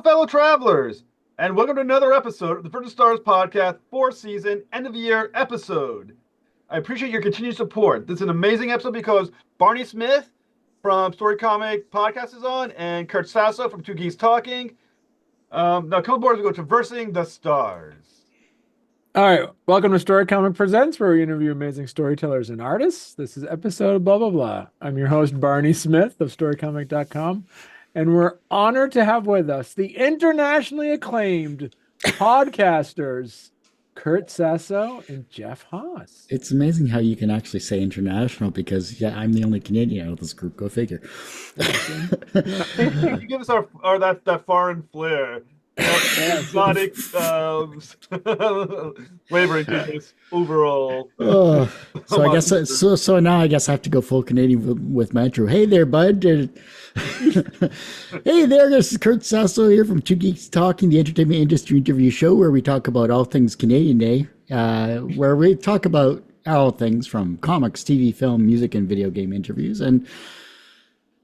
fellow travelers, and welcome to another episode of the Virgin Stars Podcast, fourth season, end of the year episode. I appreciate your continued support. This is an amazing episode because Barney Smith from StoryComic Podcast is on, and Kurt Sasso from Two Geeks Talking. Now come aboard as we go traversing the stars. All right, welcome to StoryComic Presents, where we interview amazing storytellers and artists. This is episode blah, blah, blah. I'm your host, Barney Smith of StoryComic.com, and we're honored to have with us the internationally acclaimed podcasters, Kurt Sasso and Jeff Haas. It's amazing how you can actually say international because, I'm the only Canadian out of this group. Go figure. You give us our that foreign flair. Exotic flavoring to this overall. So I guess so now I guess I have to go full Canadian with Metro. Hey there, bud. Hey there, this is Kurt Sasso here from Two Geeks Talking, the entertainment industry interview show where we talk about all things Canadian Day, where we talk about all things from comics, TV, film, music, and video game interviews. And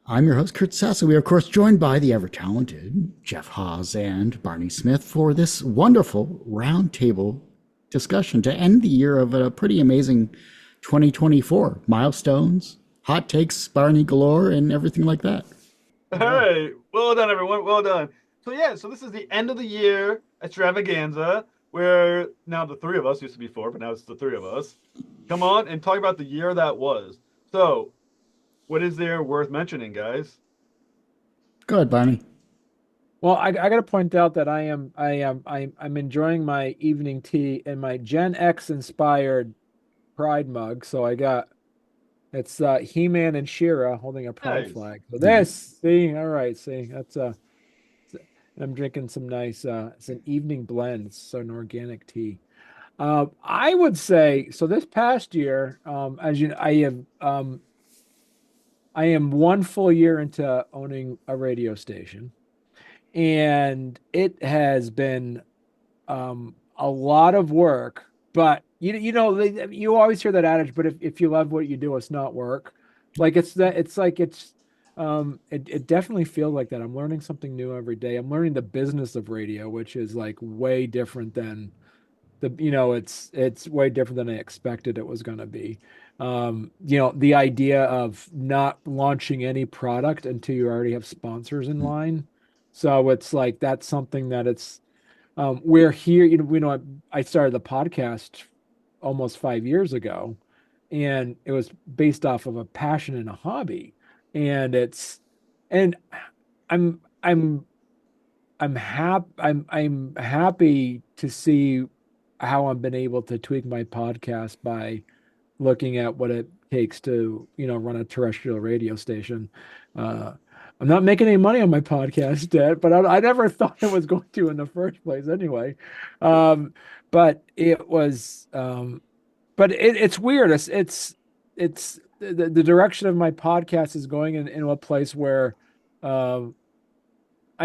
I'm your host, Kurt Sasso. We are, of course, joined by the ever-talented Jeff Haas and Barney Smith for this wonderful roundtable discussion to end the year of a pretty amazing 2024. Milestones, hot takes, Barney galore, and everything like that. Hey, well done, everyone. Well done. So this is the end of the year extravaganza, where now the three of us, used to be four, but now it's the three of us, come on and talk about the year that was. So, what is there worth mentioning, guys? Go ahead, Barney. Well, I got to point out that I'm enjoying my evening tea in my Gen X inspired Pride mug. So it's He-Man and She-Ra holding a Pride flag. So I'm drinking some nice. It's an evening blend. It's an organic tea. I would say so. This past year, as you know, I am one full year into owning a radio station, and it has been a lot of work. But you always hear that adage. But if you love what you do, it's not work. It definitely feels like that. I'm learning something new every day. I'm learning the business of radio, which is like way different than it's way different than I expected it was going to be. The idea of not launching any product until you already have sponsors in line. So it's like, that's something that we're here, I started the podcast almost 5 years ago, and it was based off of a passion and a hobby. And I'm happy to see how I've been able to tweak my podcast by looking at what it takes to, run a terrestrial radio station. I'm not making any money on my podcast yet, but I never thought I was going to in the first place anyway. But it was, it's weird. It's the direction of my podcast is going in a place where, I'm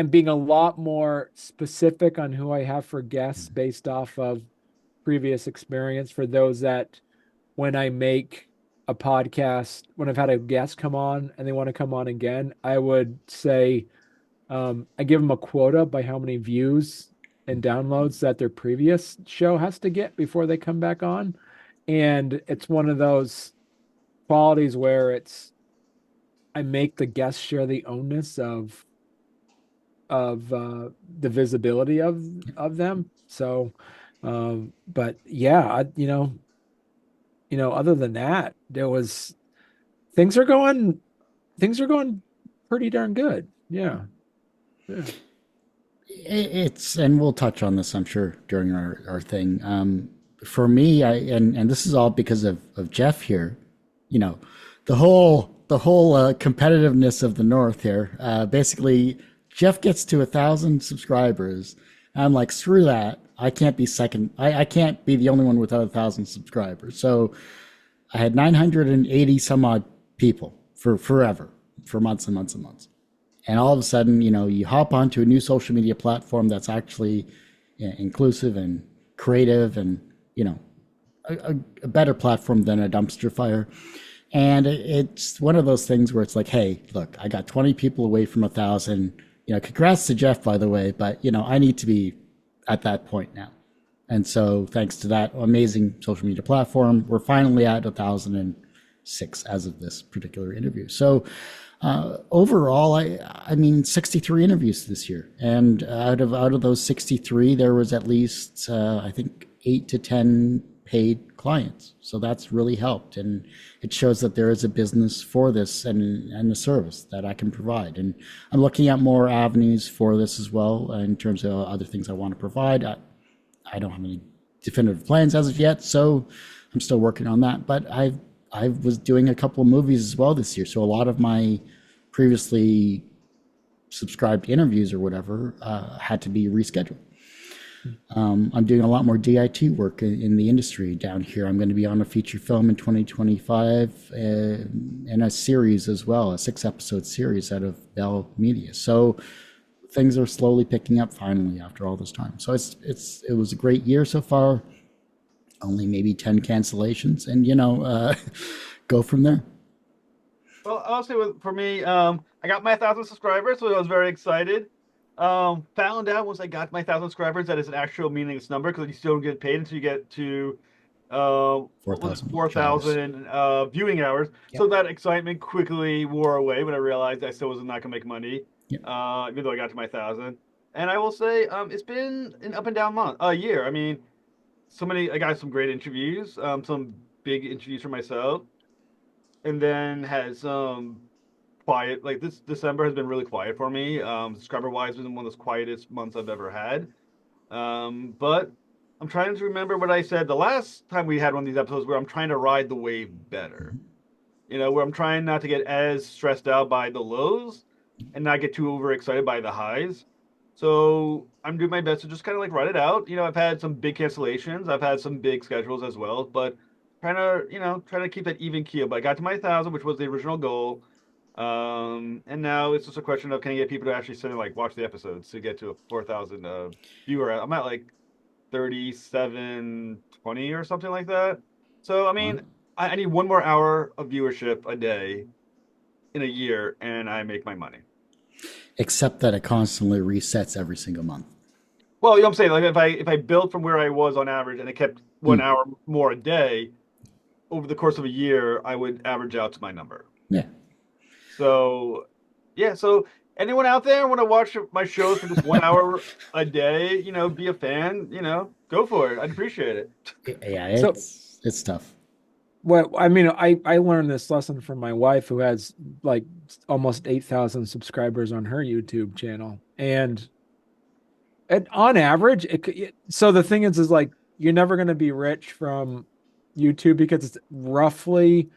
being a lot more specific on who I have for guests based off of previous experience. For those that, when I make a podcast, when I've had a guest come on and they want to come on again, I would say I give them a quota by how many views and downloads that their previous show has to get before they come back on. And it's one of those qualities where I make the guests share the onus of the visibility of them. So, but yeah, other than that, things are going pretty darn good. Yeah. And we'll touch on this, I'm sure, during our thing. For me, and this is all because of Jeff here, the whole competitiveness of the North here. Basically, Jeff gets to 1,000 subscribers. I'm like, screw that. I can't be second. I can't be the only one without 1,000 subscribers. So I had 980 some odd people for forever, for months and months and months. And all of a sudden, you hop onto a new social media platform that's actually inclusive and creative and, a better platform than a dumpster fire. And it's one of those things where it's like, hey, look, I got 20 people away from 1,000. congrats to Jeff, by the way, but I need to be at that point now. And so thanks to that amazing social media platform, we're finally at 1,006 as of this particular interview. So overall, I mean, 63 interviews this year. And out of those 63, there was at least, I think, 8 to 10 paid clients. So that's really helped. And it shows that there is a business for this and a service that I can provide. And I'm looking at more avenues for this as well in terms of other things I want to provide. I don't have any definitive plans as of yet, so I'm still working on that. But I was doing a couple of movies as well this year. So a lot of my previously subscribed interviews or whatever had to be rescheduled. I'm doing a lot more DIT work in the industry down here. I'm going to be on a feature film in 2025 and a series as well, a 6-episode series out of Bell Media. So things are slowly picking up finally after all this time. So it was a great year so far. Only maybe 10 cancellations, and go from there. Well, I'll say for me, I got my 1,000 subscribers, so I was very excited. Found out once I got my 1,000 subscribers that it's an actual meaningless number because you still don't get paid until you get to 4,000 viewing hours. Yep. So that excitement quickly wore away when I realized I still was not gonna make money. Yep. Even though I got to my 1,000. And I will say, it's been an up and down year. I mean, I got some great interviews, some big interviews for myself, and then had some quiet. Like this December has been really quiet for me. Subscriber-wise, it's been one of the quietest months I've ever had. But I'm trying to remember what I said the last time we had one of these episodes where I'm trying to ride the wave better. Where I'm trying not to get as stressed out by the lows and not get too overexcited by the highs. So I'm doing my best to just kind of like ride it out. I've had some big cancellations. I've had some big schedules as well, but trying to keep that even keel. But I got to my 1,000, which was the original goal. And now it's just a question of can I get people to actually sit and like watch the episodes to get to a 4,000 viewer. I'm at like 3720 or something like that. So I mean, I need one more hour of viewership a day in a year, and I make my money. Except that it constantly resets every single month. Well, I'm saying, like, if I built from where I was on average and I kept 1 hour more a day over the course of a year, I would average out to my number. Yeah. So, yeah. So anyone out there want to watch my shows for just 1 hour a day? Be a fan. Go for it. I'd appreciate it. Yeah, it's tough. Well, I mean, I learned this lesson from my wife, who has like almost 8,000 subscribers on her YouTube channel, and on average, so the thing is like you're never going to be rich from YouTube because it's roughly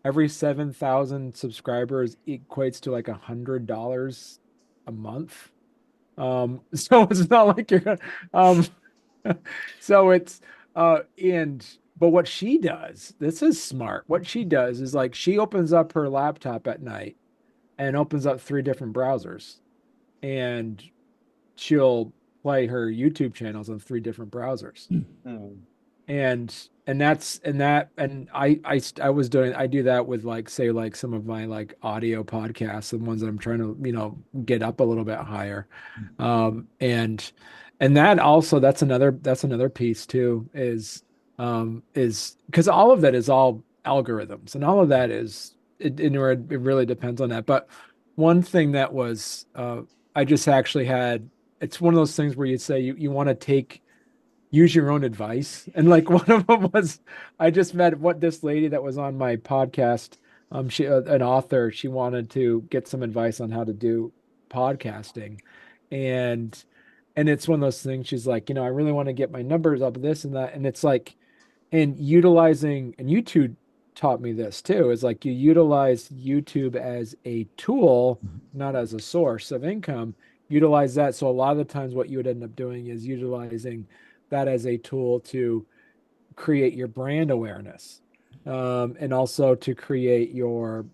every 7,000 subscribers equates to like $100 a month. So it's not like you're gonna, so it's but what she does, this is smart. What she does is like she opens up her laptop at night and opens up 3 different browsers, and she'll play her YouTube channels on 3 different browsers. And I do that with like, say, like some of my like audio podcasts, the ones that I'm trying to, get up a little bit higher. And that also, that's another piece too, is because all of that is all algorithms, and all of that it really depends on that. But one thing that was, I just actually had, it's one of those things where you say you want to use your own advice. And like one of them was, I just met this lady that was on my podcast. She, an author, she wanted to get some advice on how to do podcasting. And it's one of those things, she's like, I really want to get my numbers up, this and that. And it's like, and YouTube taught me this too, is like you utilize YouTube as a tool, not as a source of income. Utilize that. So a lot of the times what you would end up doing is utilizing that as a tool to create your brand awareness, and also to create your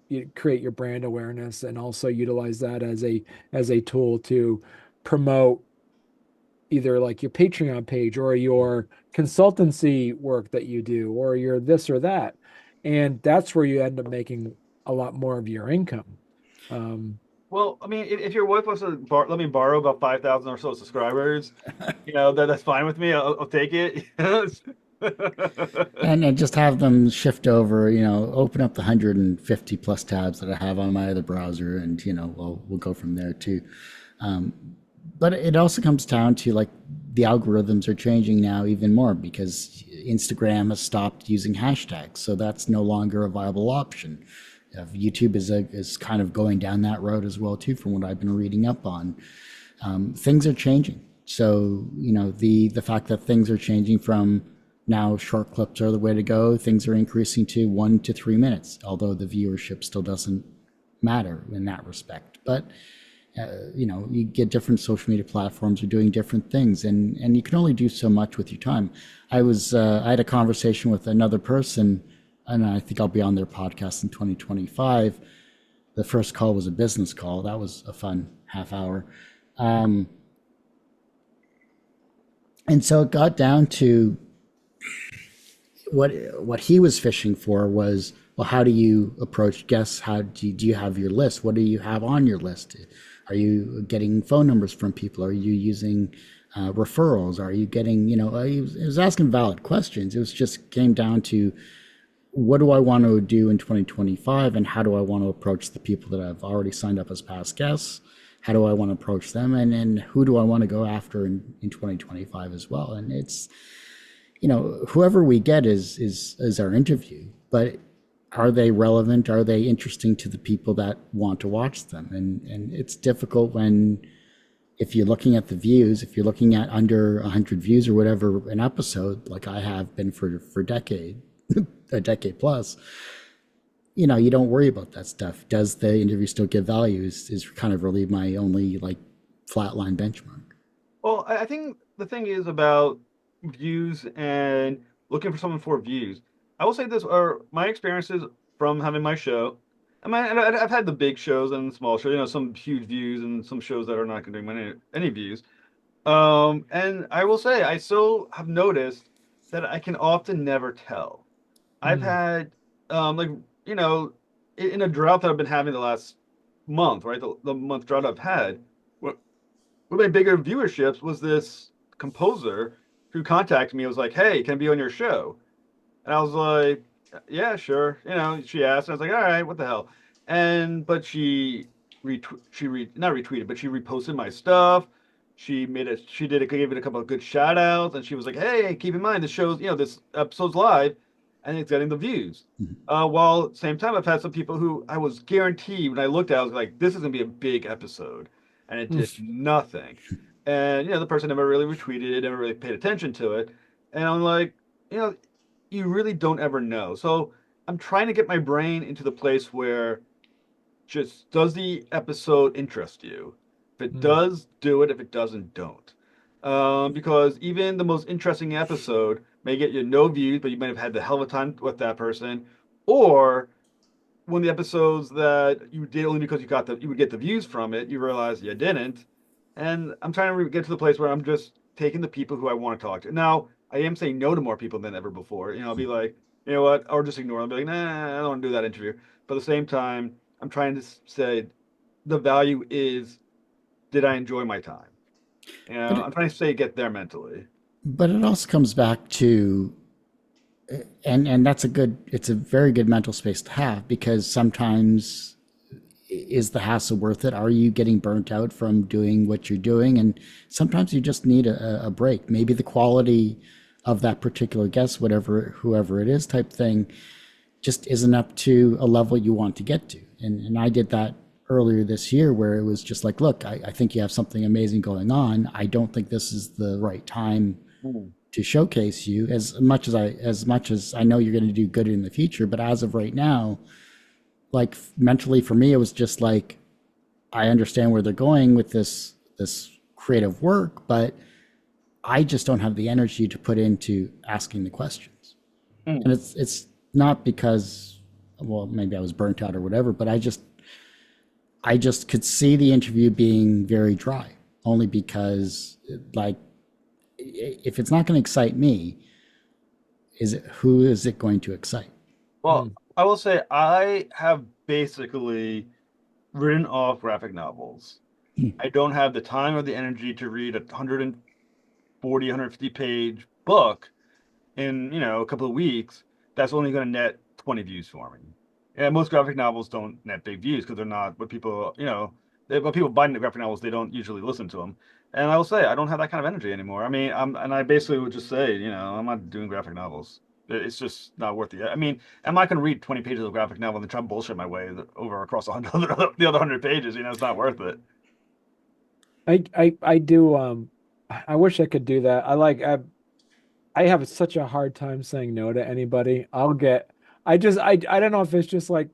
brand awareness, and also utilize that as a tool to promote either like your Patreon page or your consultancy work that you do, or your this or that. And that's where you end up making a lot more of your income. Well, I mean, if your wife wants to let me borrow about 5,000 or so subscribers, that's fine with me. I'll take it. And just have them shift over, open up the 150 plus tabs that I have on my other browser, and we'll go from there too. But it also comes down to like the algorithms are changing now even more because Instagram has stopped using hashtags, so that's no longer a viable option. YouTube is kind of going down that road as well too, from what I've been reading up on. Things are changing, so the fact that things are changing from now short clips are the way to go. Things are increasing to 1 to 3 minutes, although the viewership still doesn't matter in that respect. But you get different social media platforms are doing different things, and you can only do so much with your time. I had a conversation with another person, and I think I'll be on their podcast in 2025. The first call was a business call. That was a fun half hour. And so it got down to what he was fishing for was, well, how do you approach guests? How do you have your list? What do you have on your list? Are you getting phone numbers from people? Are you using referrals? Are you getting, he was asking valid questions. It was just came down to, what do I want to do in 2025, and how do I want to approach the people that I've already signed up as past guests? How do I want to approach them, and then who do I want to go after in 2025 as well? And it's, whoever we get is our interview, but are they relevant? Are they interesting to the people that want to watch them? And it's difficult if you're looking at the views, if you're looking at under 100 views or whatever an episode, like I have been for a decade plus, you don't worry about that stuff. Does the interview still give value is kind of really my only like flatline benchmark. Well, I think the thing is about views and looking for someone for views. I will say this are my experiences from having my show. I mean, I've had the big shows and small shows, some huge views and some shows that are not going to do any views. And I will say, I still have noticed that I can often never tell. I've had, in a drought that I've been having the last month, right? The month drought I've had, what my bigger viewerships was this composer who contacted me. It was like, hey, can I be on your show? And I was like, yeah, sure. She asked, and I was like, all right, what the hell? But she not retweeted, but she reposted my stuff. Gave it a couple of good shout outs, and she was like, hey, keep in mind, this episode's live, and it's getting the views. While at the same time, I've had some people who I was guaranteed when I looked at it, I was like, this is going to be a big episode. And it did nothing. And, the person never really retweeted it, never really paid attention to it. And I'm like, you really don't ever know. So I'm trying to get my brain into the place where just, does the episode interest you? If it does, do it. If it doesn't, don't. Because even the most interesting episode may get you no views, but you might have had the hell of a time with that person. Or one of the episodes that you did only because you would get the views from it, you realize you didn't. And I'm trying to get to the place where I'm just taking the people who I want to talk to. Now, I am saying no to more people than ever before. I'll be like, you know what, or just ignore them. Be like, nah, I don't want to do that interview. But at the same time, I'm trying to say the value is, did I enjoy my time? I'm trying to say get there mentally. But it also comes back to, and it's a very good mental space to have, because sometimes is the hassle worth it? Are you getting burnt out from doing what you're doing? And sometimes you just need a break. Maybe the quality of that particular guest, whoever it is type thing, just isn't up to a level you want to get to. And I did that earlier this year, where it was just like, look, I think you have something amazing going on. I don't think this is the right time to showcase you, as much as I know you're going to do good in the future. But as of right now, like mentally for me, it was just like, I understand where they're going with this creative work, but I just don't have the energy to put into asking the questions. And it's not because, well, maybe I was burnt out or whatever, but I just could see the interview being very dry, only because, like, if it's not going to excite me, who is it going to excite? Well, I will say I have basically written off graphic novels. I don't have the time or the energy to read a 140, 150 page book in, a couple of weeks. That's only going to net 20 views for me. And most graphic novels don't net big views because they're not what people, when people buy the graphic novels, they don't usually listen to them. And I will say, I don't have that kind of energy anymore. I mean, and I basically would just say, I'm not doing graphic novels. It's just not worth it. I mean, I'm not going to read 20 pages of graphic novel and then try to bullshit my way over across 100, the other 100 pages. It's not worth it. I do I wish I could do that. I have such a hard time saying no to anybody. I don't know if it's just like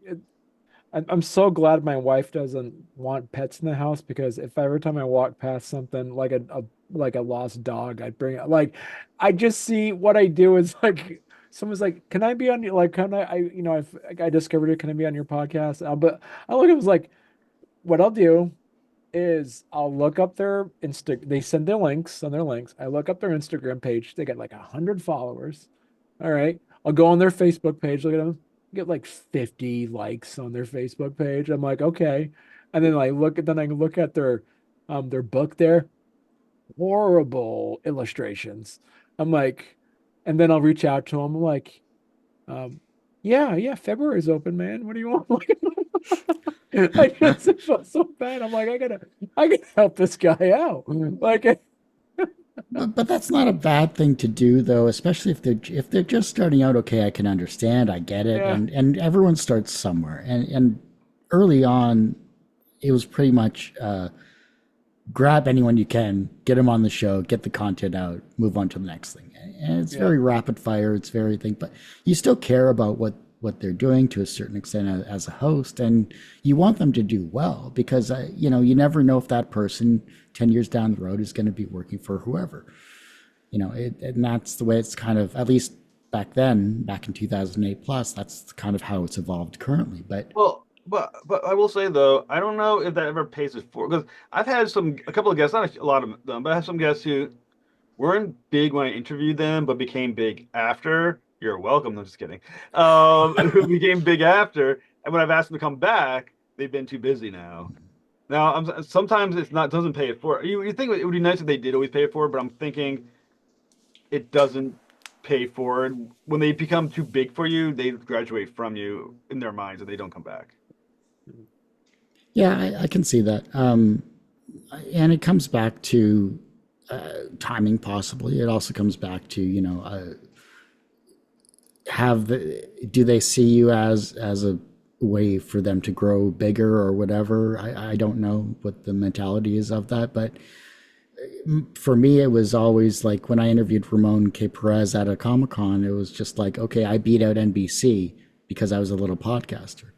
I'm so glad my wife doesn't want pets in the house, because if every time I walk past something like a lost dog, I'd bring it. Like, I just see what I do is like someone's like, "Can I be on your, like, can if I discovered it, can I be on your podcast?" But I look at it was like, what I'll do is I'll look up their they send their links on their links. I look up their Instagram page. They got like 100 followers. All right. I'll go on their Facebook page, look at them, get like 50 likes on their Facebook page. I'm like, okay. And then I look at their book there. Horrible illustrations. I'm like, and then I'll reach out to them. I'm like, yeah, February's open, man. What do you want? I just felt so bad. I'm like, I gotta help this guy out. Like, But that's not a bad thing to do, though, especially if they're just starting out. Okay, I can understand, I get it, Yeah. and everyone starts somewhere. And early on, it was pretty much grab anyone you can, get them on the show, get the content out, move on to the next thing. And it's very rapid fire. It's very thing, but you still care about what they're doing to a certain extent as a host, and you want them to do well, because you never know if that person 10 years down the road is going to be working for whoever, and that's the way it's kind of, at least back in 2008 plus, that's kind of how it's evolved currently. But I will say, though, I don't know if that ever pays it for, because I've had a couple of guests, not a lot of them, but I have some guests who weren't big when I interviewed them, but became big after. You're welcome. I'm just kidding. Who became big after, and when I've asked them to come back, they've been too busy now. Now, sometimes doesn't pay it for. You think it would be nice if they did always pay it for, but I'm thinking it doesn't pay for it. When they become too big for you, they graduate from you in their minds and they don't come back. yeah, I can see that. And it comes back to timing, possibly. It also comes back to do they see you as a way for them to grow bigger or whatever? I don't know what the mentality is of that, but for me, it was always like when I interviewed Ramon K. Perez at a Comic-Con, it was just like, okay, I beat out NBC because I was a little podcaster.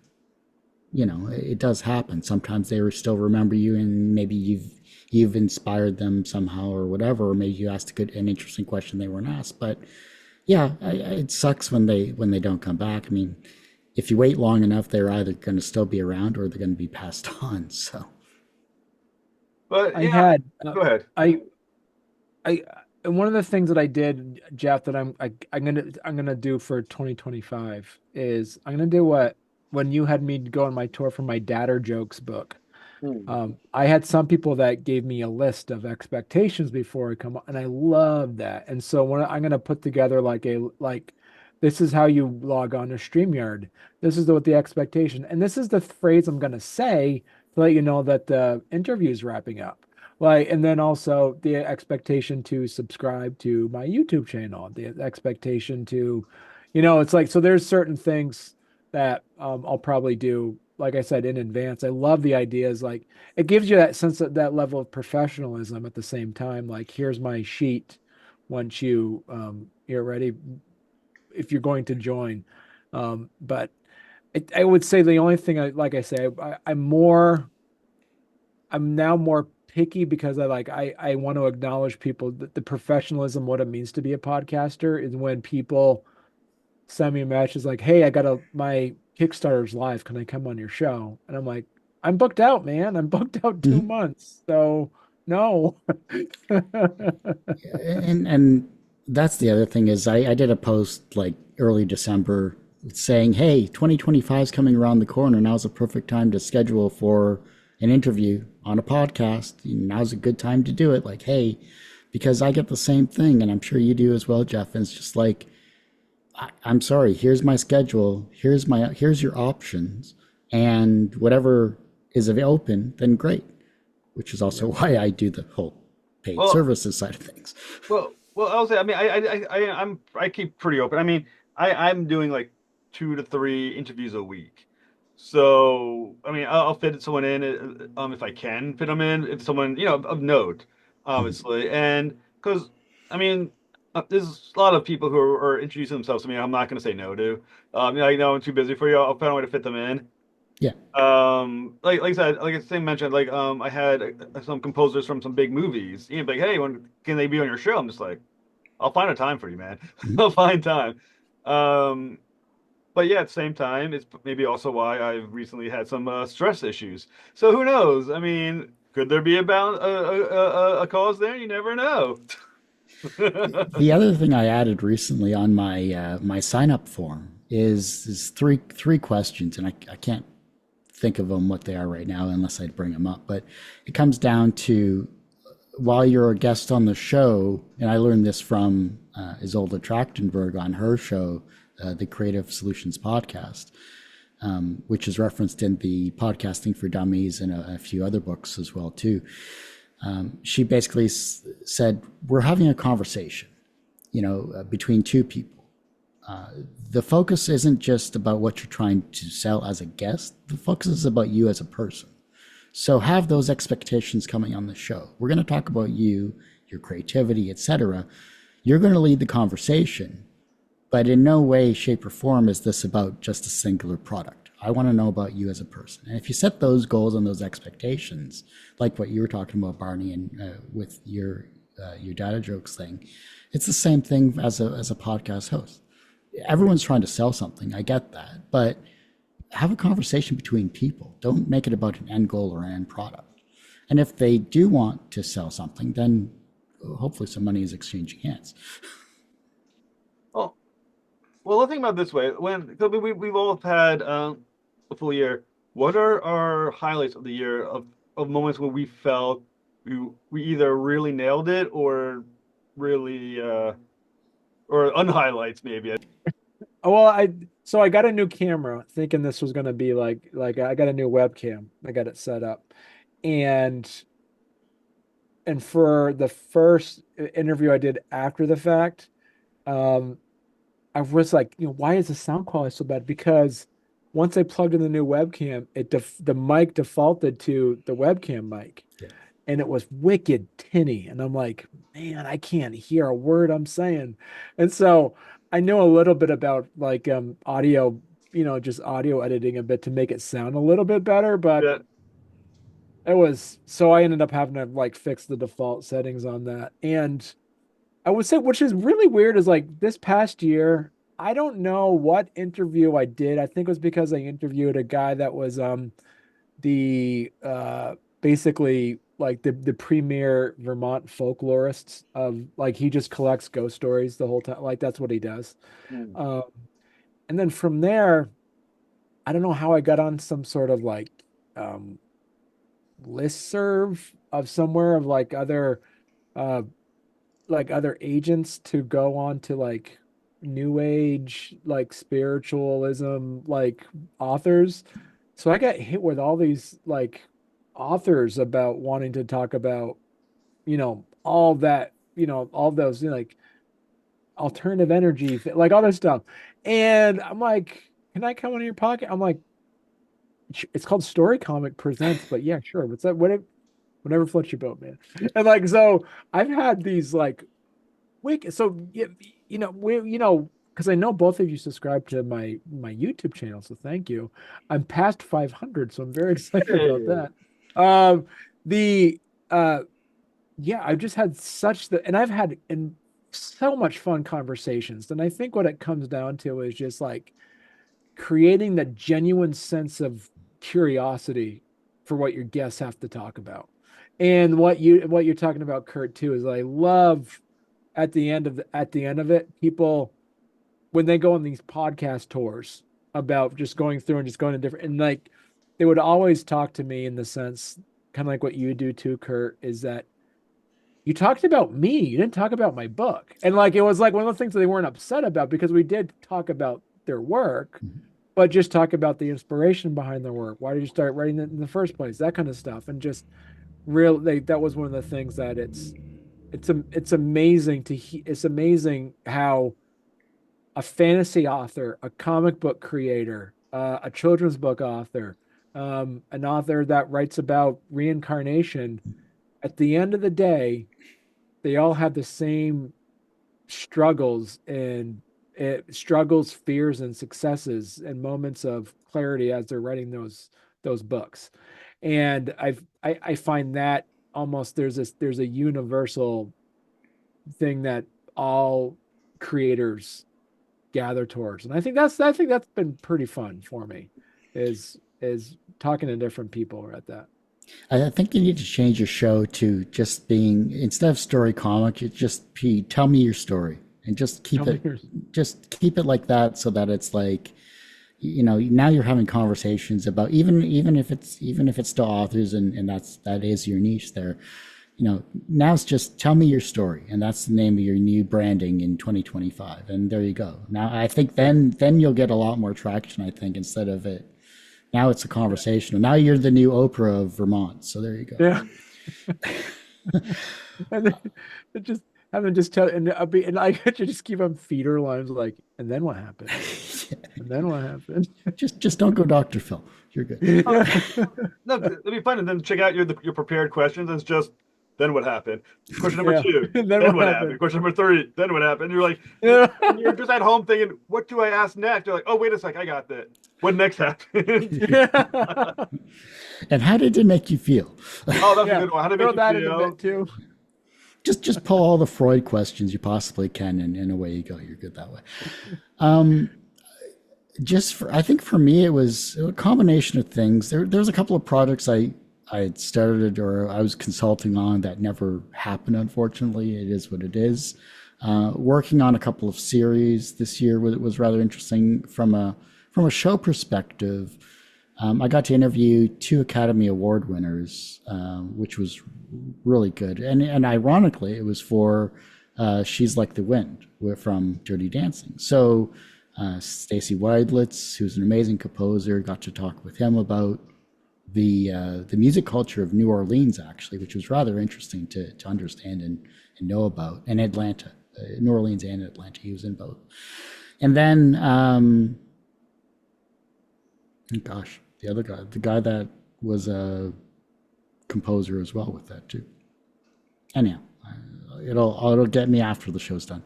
It does happen. Sometimes they still remember you, and maybe you've inspired them somehow or whatever, or maybe you asked an interesting question they weren't asked. But yeah, it sucks when they don't come back. I mean, if you wait long enough, they're either going to still be around or they're going to be passed on. So, but go ahead. And one of the things that I did, Jeff, that I'm gonna do for 2025 is I'm gonna do when you had me go on my tour for my Dadder Jokes book. I had some people that gave me a list of expectations before I come on, and I love that. And so when I'm going to put together this is how you log on to StreamYard. This is what the expectation, and this is the phrase I'm going to say to let you know that the interview is wrapping up. And then also the expectation to subscribe to my YouTube channel, the expectation to, it's like, so there's certain things that I'll probably do, like I said, in advance. I love the ideas. Like, it gives you that sense of that level of professionalism at the same time. Like, here's my sheet once you're ready, if you're going to join. But I would say the only thing I'm now more picky, because I want to acknowledge people, the professionalism, what it means to be a podcaster, is when people send me a message like, hey, my Kickstarter's live, can I come on your show? And I'm like, I'm booked out, man. I'm booked out 2 months. So no. and that's the other thing is I did a post like early December saying, hey, 2025 is coming around the corner. Now's a perfect time to schedule for an interview on a podcast. Now's a good time to do it. Like, hey, because I get the same thing, and I'm sure you do as well, Jeff. And it's just like, I'm sorry, here's my schedule. Here's your options, and whatever is open, then great. Which is also why I do the whole paid services side of things. Well, I'll say, I mean, I keep pretty open. I mean, I'm doing like 2 to 3 interviews a week. So, I mean, I'll fit someone in if I can fit them in, if someone, of note, obviously. And because, I mean, there's a lot of people who are introducing themselves to me. I'm not going to say no to. I know I'm too busy for you. I'll find a way to fit them in. Yeah. Like I said, like I mentioned, like I had some composers from some big movies. Like, hey, can they be on your show? I'm just like, I'll find a time for you, man. I'll find time. But yeah, at the same time, it's maybe also why I've recently had some stress issues. So who knows? I mean, could there be a cause there? You never know. The other thing I added recently on my my sign up form is three questions, and I can't think of them what they are right now unless I'd bring them up. But it comes down to, while you're a guest on the show, and I learned this from Isolde Trachtenberg on her show, the Creative Solutions Podcast, which is referenced in the Podcasting for Dummies and a few other books as well too. She basically said, we're having a conversation, between two people. The focus isn't just about what you're trying to sell as a guest. The focus is about you as a person. So have those expectations coming on the show. We're going to talk about you, your creativity, etc. You're going to lead the conversation, but in no way, shape, or form is this about just a singular product. I want to know about you as a person. And if you set those goals and those expectations, like what you were talking about, Barney, and with your data jokes thing, it's the same thing as a podcast host. Everyone's trying to sell something. I get that, but have a conversation between people. Don't make it about an end goal or an end product. And if they do want to sell something, then hopefully some money is exchanging hands. Well, let's think about it this way. We've all had a full year. What are our highlights of the year of moments when we felt we either really nailed it or really or unhighlights maybe? Well, I got a new camera thinking this was going to be like I got a new webcam. I got it set up. And for the first interview I did after the fact, I was like, why is the sound quality so bad? Because once I plugged in the new webcam, the mic defaulted to the webcam mic. Yeah. And it was wicked tinny. And I'm like, man, I can't hear a word I'm saying. And so I know a little bit about like audio, just audio editing a bit to make it sound a little bit better, but so I ended up having to like fix the default settings on that. And I would say, which is really weird, is like this past year, I don't know what interview I did. I think it was because I interviewed a guy that was the basically like the premier Vermont folklorist of like, he just collects ghost stories the whole time. Like that's what he does. And then from there, I don't know how I got on some sort of like listserv of somewhere of like other agents to go on to like new age, like spiritualism, like authors. So I got hit with all these like authors about wanting to talk about, all that, all those like alternative energy, like all this stuff. And I'm like, can I come on your podcast? I'm like, it's called StoryComic Presents, but yeah, sure. What's that? Whatever floats your boat, man. And like, so I've had these like so because I know both of you subscribe to my YouTube channel, so thank you. I'm past 500, so I'm very excited about that. I've just had and I've had so much fun conversations. And I think what it comes down to is just like creating the genuine sense of curiosity for what your guests have to talk about. And what you're talking about, Kurt, too, is I love at the end of it, people when they go on these podcast tours about just going through and just going to different, and like they would always talk to me in the sense, kind of like what you do too, Kurt, is that you talked about me. You didn't talk about my book. And like, it was like one of the things that they weren't upset about, because we did talk about their work, but just talk about the inspiration behind their work. Why did you start writing it in the first place? That kind of stuff. And just really, that was one of the things that it's amazing it's amazing how a fantasy author, a comic book creator, a children's book author, an author that writes about reincarnation, at the end of the day, they all have the same struggles and struggles, fears, and successes, and moments of clarity as they're writing those books. And I find that almost there's a universal thing that all creators gather towards, and I think that's been pretty fun for me, is talking to different people at that. I think you need to change your show to just being, instead of story comic, it just be tell me your story, and just keep it like that, so that it's like, now you're having conversations about, even if it's still authors, and that is your niche there. Now it's just tell me your story, and that's the name of your new branding in 2025, and there you go. Now I think then you'll get a lot more traction, I think, instead of it. Now it's a conversation. Now you're the new Oprah of Vermont. So there you go. Yeah. And then just have them just tell, and I get you just keep on feeder lines like, and then what happened? And then what happened? Just don't go Dr. Phil. You're good. No, it'd be fun, and then check out your prepared questions. It's just, then what happened? Question number 2. Then what happened? Question number 3. Then what happened? You're like, you're just at home thinking, what do I ask next? You're like, oh, wait a sec, I got that. What next happened? And how did it make you feel? Oh, that's a good one. How did it make you feel? Too. Just pull all the Freud questions you possibly can, and away you go. You're good that way. I think for me, it was a combination of things. There's a couple of projects I had started or I was consulting on that never happened, unfortunately. It is what it is. Working on a couple of series this year was rather interesting from a show perspective. I got to interview 2 Academy Award winners, which was really good. And ironically, it was for She's Like the Wind from Dirty Dancing. So Stacy Weidlitz, who's an amazing composer, got to talk with him about the music culture of New Orleans, actually, which was rather interesting to understand and know about, and Atlanta, New Orleans and Atlanta. He was in both. And then, the other guy, the guy that was a composer as well with that too. Anyhow, it'll get me after the show's done.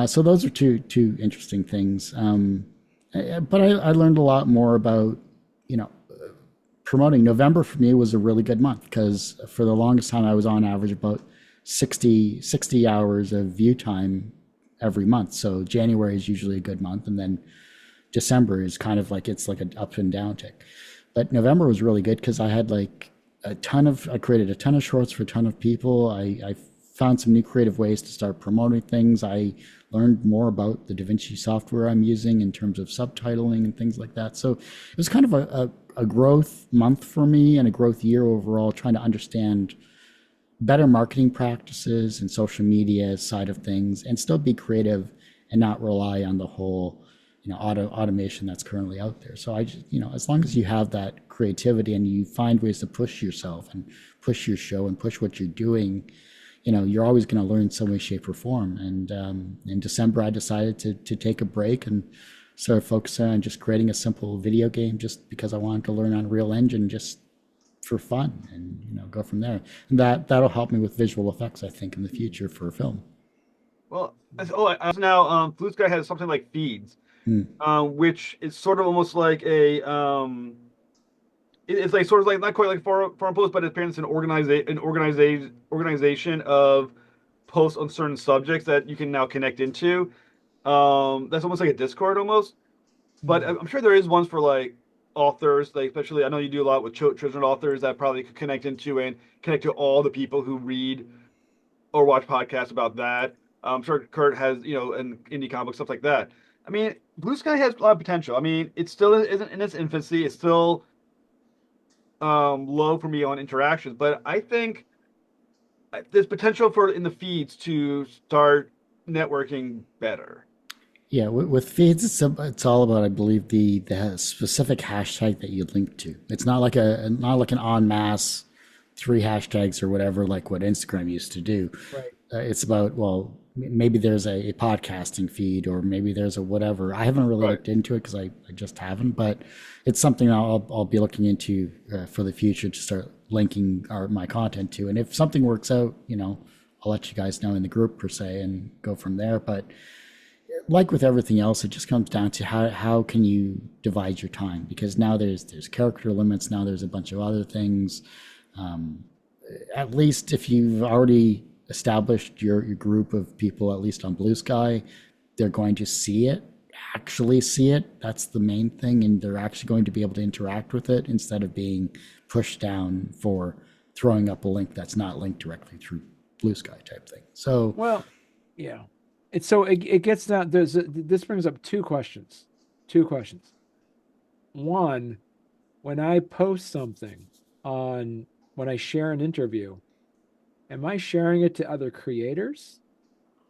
So those are two interesting things. But I learned a lot more about, promoting. November for me was a really good month, because for the longest time I was on average about 60 hours of view time every month. So January is usually a good month, and then December is kind of like, it's like an up and down tick. But November was really good because I had like I created a ton of shorts for a ton of people. I found some new creative ways to start promoting things. I learned more about the DaVinci software I'm using in terms of subtitling and things like that. So it was kind of a growth month for me, and a growth year overall, trying to understand better marketing practices and social media side of things, and still be creative and not rely on the whole automation that's currently out there. So I just, as long as you have that creativity and you find ways to push yourself and push your show and push what you're doing, you're always going to learn some way, shape, or form. And in December, I decided to take a break and started focusing on just creating a simple video game, just because I wanted to learn Unreal Engine just for fun, and go from there. And that'll help me with visual effects, I think, in the future for a film. Well, now Blue Sky has something like Feeds, which is sort of almost like a it's like sort of like not quite like forum posts, but it's an organization of posts on certain subjects that you can now connect into. That's almost like a Discord almost, but I'm sure there is ones for like authors, like especially I know you do a lot with children authors that probably could connect into and connect to all the people who read or watch podcasts about that. I'm sure Kurt has, and indie comic stuff like that. I mean, Blue Sky has a lot of potential. I mean, it still isn't in its infancy. It's still low for me on interactions, but I think there's potential for in the feeds to start networking better. Yeah, with feeds, it's all about, I believe, the specific hashtag that you link to. It's not like not like an en masse 3 hashtags or whatever, like what Instagram used to do. Right. It's about, well, maybe there's a podcasting feed, or maybe there's a whatever. I haven't really looked into it because I just haven't, but it's something I'll be looking into for the future to start linking my content to. And if something works out, I'll let you guys know in the group per se and go from there. But like with everything else, it just comes down to how can you divide your time, because now there's character limits, now there's a bunch of other things. At least if you've already established your group of people, at least on Blue Sky, they're going to actually see it. That's the main thing, and they're actually going to be able to interact with it instead of being pushed down for throwing up a link that's not linked directly through Blue Sky type thing. So, well, yeah. It gets down. This brings up two questions. One, when I post something when I share an interview, am I sharing it to other creators,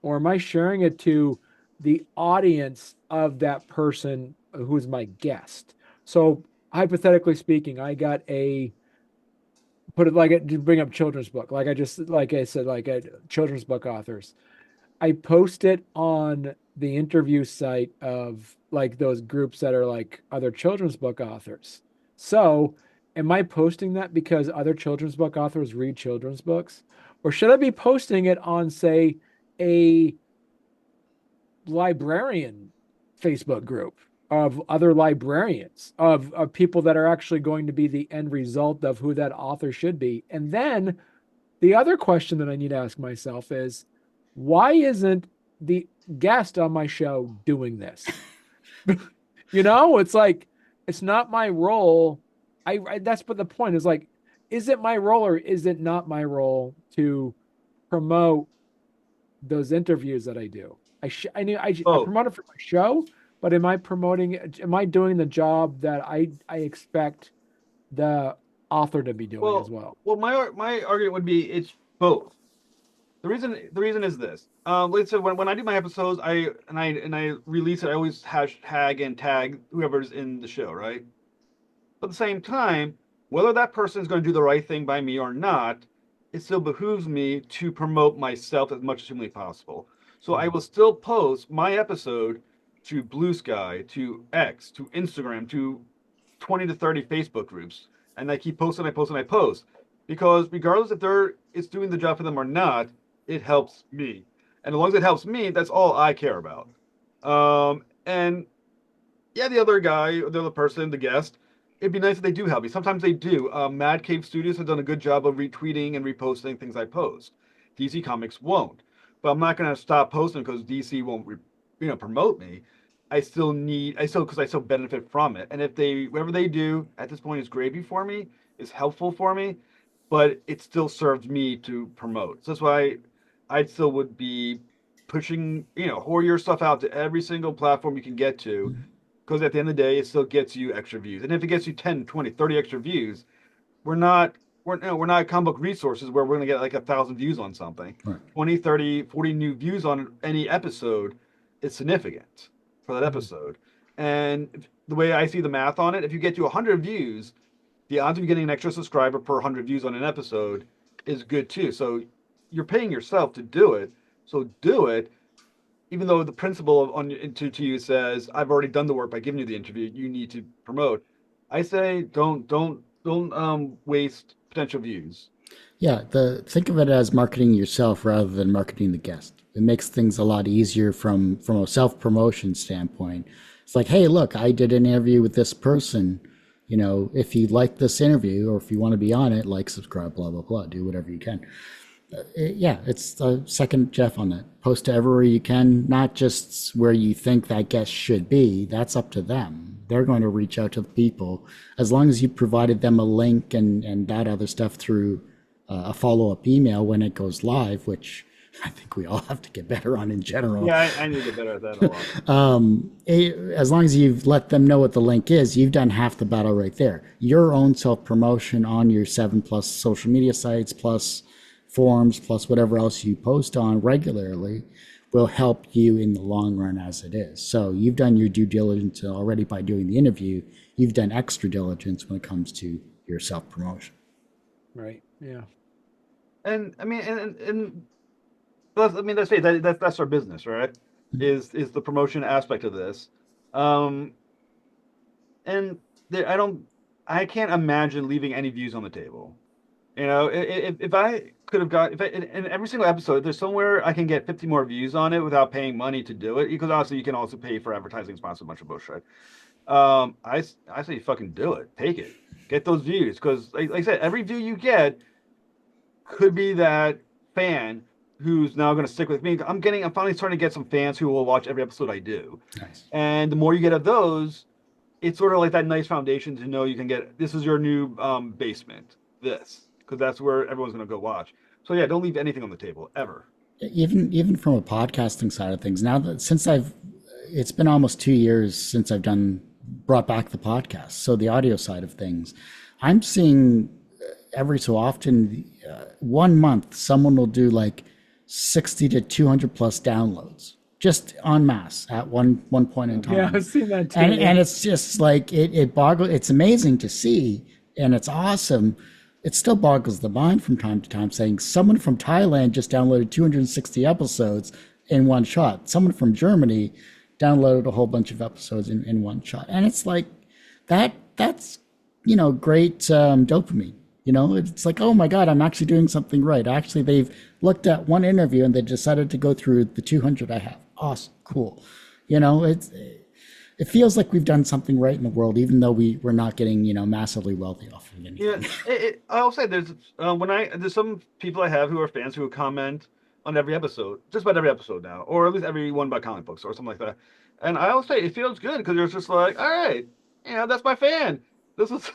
or am I sharing it to the audience of that person who's my guest? So hypothetically speaking, I got to bring up children's book, like I said, children's book authors. I post it on the interview site of like those groups that are like other children's book authors. So am I posting that because other children's book authors read children's books? Or should I be posting it on, say, a librarian Facebook group of other librarians, of people that are actually going to be the end result of who that author should be? And then the other question that I need to ask myself is, why isn't the guest on my show doing this? It's like, it's not my role. That's but the point is, like, is it my role or is it not my role to promote those interviews that I do? I promote it for my show, but am I doing the job that I expect the author to be doing as well? Well, my argument would be it's both. The reason is this. Let's say when I do my episodes, I release it, I always hashtag and tag whoever's in the show, right? But at the same time, whether that person is going to do the right thing by me or not, it still behooves me to promote myself as much as humanly possible. So I will still post my episode to Blue Sky, to X, to Instagram, to 20 to 30 Facebook groups, and I keep posting, I post, because regardless if it's doing the job for them or not, it helps me. And as long as it helps me, that's all I care about. And yeah, the other person, the guest, it'd be nice if they do help me. Sometimes they do. Mad Cave Studios have done a good job of retweeting and reposting things I post. DC Comics won't. But I'm not going to stop posting because DC won't, promote me. Because I still benefit from it. And whatever they do at this point is gravy for me, is helpful for me, but it still serves me to promote. So that's why I still would be pushing, whore your stuff out to every single platform you can get to, because at the end of the day, it still gets you extra views. And if it gets you 10, 20, 30 extra views, we're not comic book resources where we're going to get like 1,000 views on something. Right. 20, 30, 40 new views on any episode is significant for that episode. And the way I see the math on it, if you get to 100 views, the odds of you getting an extra subscriber per 100 views on an episode is good too. So you're paying yourself to do it. So do it, even though the principle to you says, I've already done the work by giving you the interview, you need to promote. I say don't waste potential views. Yeah, think of it as marketing yourself rather than marketing the guest. It makes things a lot easier from a self-promotion standpoint. It's like, hey, look, I did an interview with this person. If you like this interview or if you want to be on it, like, subscribe, blah, blah, blah, do whatever you can. It's second Jeff on that. Post to everywhere you can, not just where you think that guest should be. That's up to them. They're going to reach out to the people. As long as you provided them a link and that other stuff through a follow-up email when it goes live, which I think we all have to get better on in general. Yeah, I need to get better at that a lot. As long as you've let them know what the link is, you've done half the battle right there. Your own self-promotion on your 7+ social media sites, plus forums, plus whatever else you post on regularly will help you in the long run as it is. So you've done your due diligence already by doing the interview. You've done extra diligence when it comes to your self-promotion. Right. Yeah. And I mean, let's say that's our business, right? Is the promotion aspect of this, and I can't imagine leaving any views on the table. You know, if I could have got, in every single episode, there's somewhere I can get 50 more views on it without paying money to do it, because obviously you can also pay for advertising, sponsor, a bunch of bullshit. I say fucking do it, take it, get those views, because like I said, every view you get could be that fan who's now going to stick with me. I'm finally starting to get some fans who will watch every episode I do. Nice. And the more you get of those, it's sort of like that nice foundation to know you can get, this is your new basement, because that's where everyone's going to go watch. So yeah, don't leave anything on the table ever. Even from a podcasting side of things, now that it's been almost 2 years since I've brought back the podcast. So the audio side of things, I'm seeing every so often, 1 month, someone will do like 60 to 200 plus downloads just en masse at one point in time. Yeah, I've seen that too. And it's just like, it's amazing to see, and it's awesome. It still boggles the mind from time to time, saying someone from Thailand just downloaded 260 episodes in one shot. Someone from Germany downloaded a whole bunch of episodes in one shot. And it's like, that's, great dopamine. It's like, oh my God, I'm actually doing something right. Actually, they've looked at one interview and they decided to go through the 200 I have. Awesome, cool. It feels like we've done something right in the world, even though we're not getting, massively wealthy off of anything. Yeah, I'll say there's some people I have who are fans who comment on every episode, just about every episode now, or at least every one about comic books or something like that. And I always say it feels good because you're just like, all right, that's my fan. This is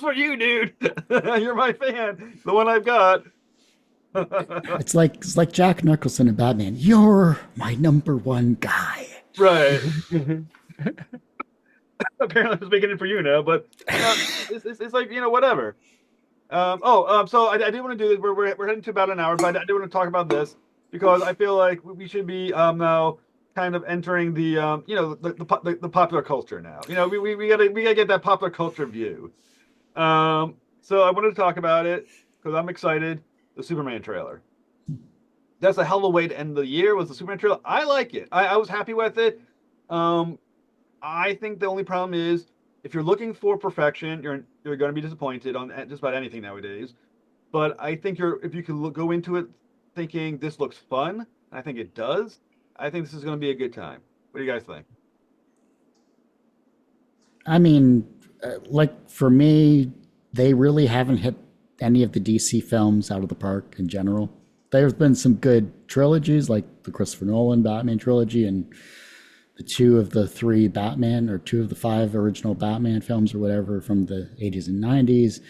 for you, dude. You're my fan, the one I've got. It's like Jack Nicholson and Batman. You're my number one guy. Right. Apparently, I'm speaking it for you now, but it's like whatever. So I did want to do this. We're heading to about an hour, but I do want to talk about this because I feel like we should be now kind of entering the the popular culture now. We gotta get that popular culture view. So I wanted to talk about it because I'm excited. The Superman trailer. That's a hell of a way to end the year. Was the Superman trailer? I like it. I was happy with it. I think the only problem is if you're looking for perfection, you're going to be disappointed on just about anything nowadays. But I think if you can go into it thinking this looks fun, I think it does. I think this is going to be a good time. What do you guys think? I mean, like for me, they really haven't hit any of the DC films out of the park in general. There's been some good trilogies like the Christopher Nolan Batman trilogy and the 2 of the 3 Batman or 2 of the 5 original Batman films or whatever from the 80s and 90s.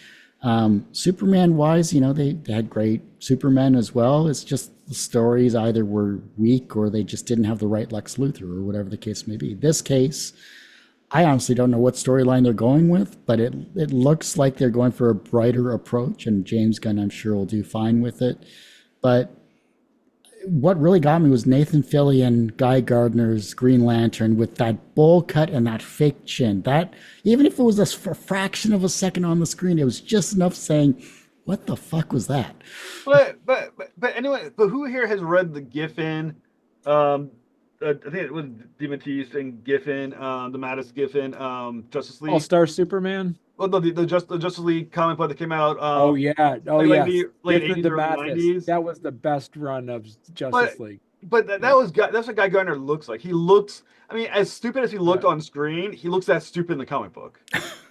Superman wise, they had great Superman as well. It's just the stories either were weak or they just didn't have the right Lex Luthor or whatever the case may be. This case, I honestly don't know what storyline they're going with, but it looks like they're going for a brighter approach, and James Gunn, I'm sure, will do fine with it. But what really got me was Nathan Fillion, Guy Gardner's Green Lantern with that bowl cut and that fake chin. That, even if it was a fraction of a second on the screen, it was just enough saying, what the fuck was that? But anyway, but who here has read the Giffen? I think it was DeMatteis and Giffen, the Mattis Giffen, Justice League. All-Star Superman? Well, no, the Justice League comic book that came out. Late the 80s, Giffen early to 90s. That was the best run of Justice League. But that's what Guy Gardner looks like. He looks, I mean, as stupid as he looked on screen, he looks that stupid in the comic book.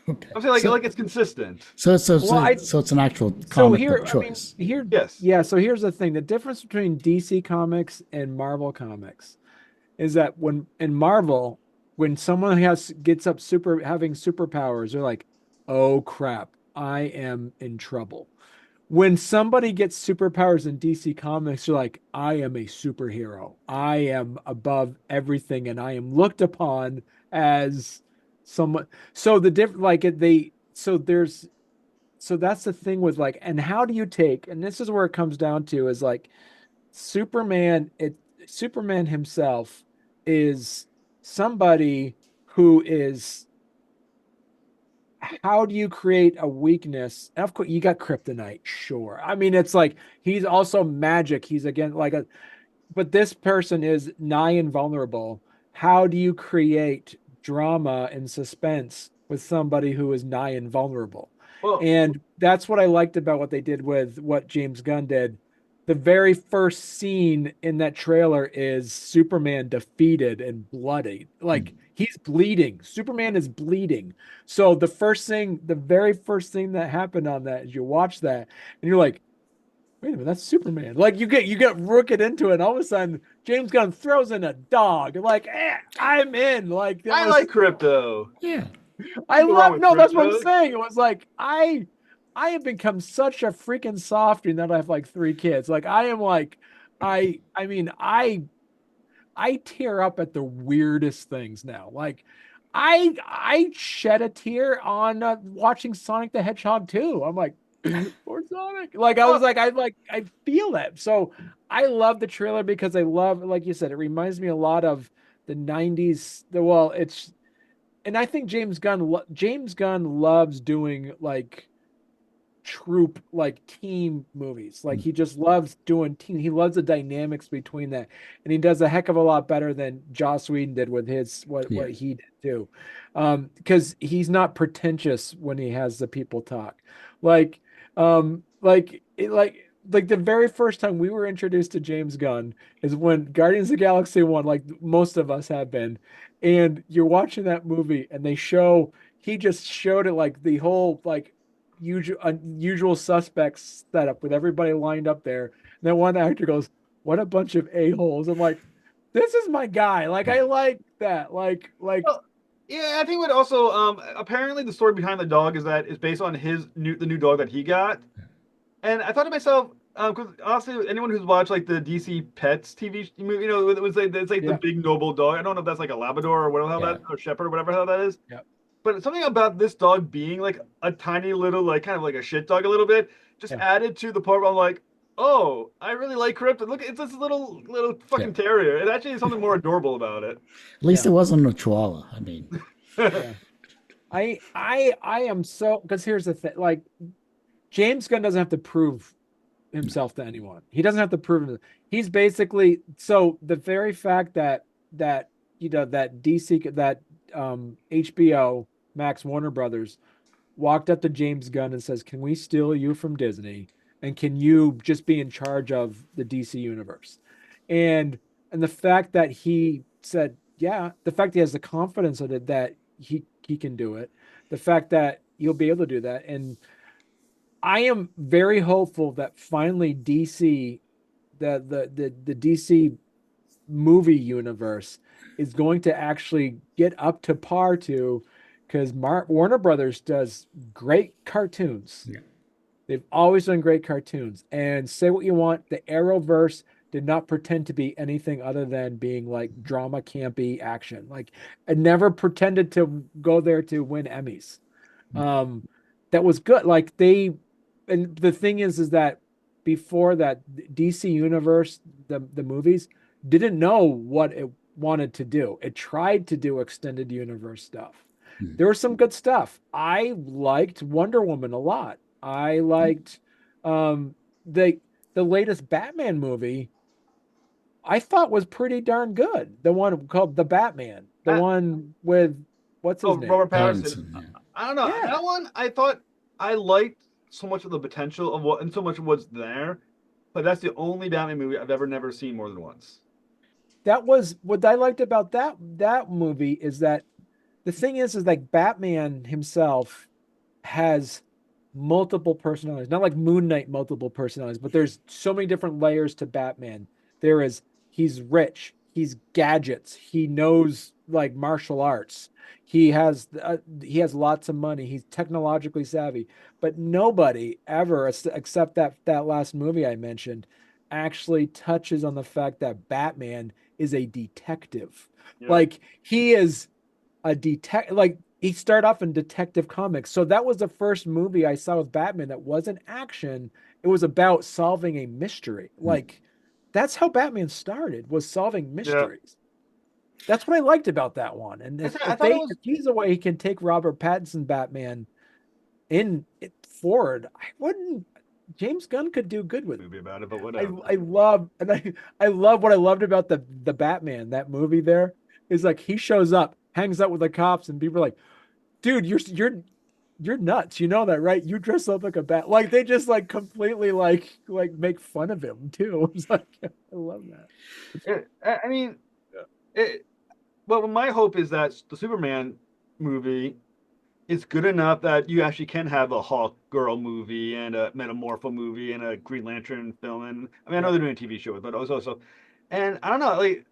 Okay. I'm saying like it's consistent. So it's an actual comic book choice. Yes. So here's the thing: the difference between DC Comics and Marvel Comics is that in Marvel, when someone gets up having superpowers, they're like, "Oh crap, I am in trouble." when somebody gets superpowers in DC Comics, you're like, I am a superhero. I am above everything, and I am looked upon as someone. So the different, like they, so there's, so that's the thing with like, and how do you take, and this is where it comes down to is like Superman himself is somebody who is, how do you create a weakness? And of course, you got kryptonite, sure. I mean, it's like he's also magic. He's again like a, but this person is nigh invulnerable. How do you create drama and suspense with somebody who is nigh invulnerable? Well, And that's what I liked about what they did with what James Gunn did. The very first scene in that trailer is Superman defeated and bloody. Like he's bleeding. Superman is bleeding. So the very first thing that happened on that is you watch that and you're like, wait a minute, that's Superman. Like you get rooked into it, and all of a sudden James Gunn throws in a dog. Like, I'm in. Like I like Crypto. Yeah. I Nothing wrong love with no, that's what I'm Crypto. saying. It was like I have become such a freaking softie now that I have like 3 kids. Like I am like I mean I tear up at the weirdest things now. Like I shed a tear on watching Sonic the Hedgehog 2. I'm like, poor Sonic. Like I was like I feel that. So I love the trailer because I love, like you said, it reminds me a lot of the 90s. Well, it's, and I think James Gunn loves doing like troop, like team movies. Like he just loves doing team. He loves the dynamics between that, and he does a heck of a lot better than Joss Whedon did with his what he did too, because he's not pretentious when he has the people talk, like like the very first time we were introduced to James Gunn is when Guardians of the Galaxy 1, like most of us have been, and you're watching that movie and he just showed it like the whole like usual suspects setup with everybody lined up there. And then one actor goes, "What a bunch of a-holes." I'm like, this is my guy. Like I like that. Like Well, yeah, I think what also apparently the story behind the dog is that it's based on the new dog that he got. And I thought to myself, because honestly, anyone who's watched like the DC Pets TV movie, it was like it's like the big noble dog. I don't know if that's like a Labrador or whatever that, or Shepherd or whatever hell that is. Yeah. But something about this dog being like a tiny little, like kind of like a shit dog a little bit, just added to the part where I'm like, oh, I really like Crypto. Look, it's this little fucking terrier. It actually is something more adorable about it. At least it wasn't a Chihuahua. I mean, I am so, because here's the thing, like James Gunn doesn't have to prove himself to anyone. He doesn't have to prove himself. He's basically, so the very fact that that DC, that HBO Max, Warner Brothers walked up to James Gunn and says, "Can we steal you from Disney? And can you just be in charge of the DC universe?" And the fact that he said, yeah, the fact he has the confidence of it, that he can do it, the fact that he'll be able to do that. And I am very hopeful that finally DC, the DC movie universe is going to actually get up to par to, because Warner Brothers does great cartoons. Yeah. They've always done great cartoons. And say what you want, the Arrowverse did not pretend to be anything other than being like drama, campy action. Like it never pretended to go there to win Emmys. That was good. Like and the thing is that before that, DC Universe, the movies, didn't know what it wanted to do. It tried to do extended universe stuff. There was some good stuff. I liked Wonder Woman a lot. I liked the latest Batman movie. I thought was pretty darn good. The one called The Batman. The one with what's his name? Robert Pattinson. Yeah. I don't know. Yeah. That one I thought I liked so much of the potential of what, and so much of what's there. But that's the only Batman movie I've never seen more than once. That was what I liked about that movie, is that the thing is like Batman himself has multiple personalities, not like Moon Knight multiple personalities, but there's so many different layers to Batman. He's rich, he's gadgets. He knows like martial arts. He has lots of money. He's technologically savvy. But nobody ever, except that last movie I mentioned, actually touches on the fact that Batman is a detective. Yeah. Like he is a detective. Like he started off in Detective Comics. So that was the first movie I saw with Batman that wasn't action. It was about solving a mystery. Like that's how Batman started, was solving mysteries. That's what I liked about that one. And if he's a way he can take Robert Pattinson Batman forward, I wouldn't. James Gunn could do good with movie about it, but whatever. I love what I loved about the Batman, that movie there is like he shows up, hangs out with the cops, and people are like, dude, you're nuts. You know that, right? You dress up like a bat. Like they just like completely like make fun of him too. It's like I love that. I mean, well, my hope is that the Superman movie is good enough that you actually can have a Hawk Girl movie and a Metamorpho movie and a Green Lantern film. And I mean, I know they're doing a TV show, but also, and I don't know, like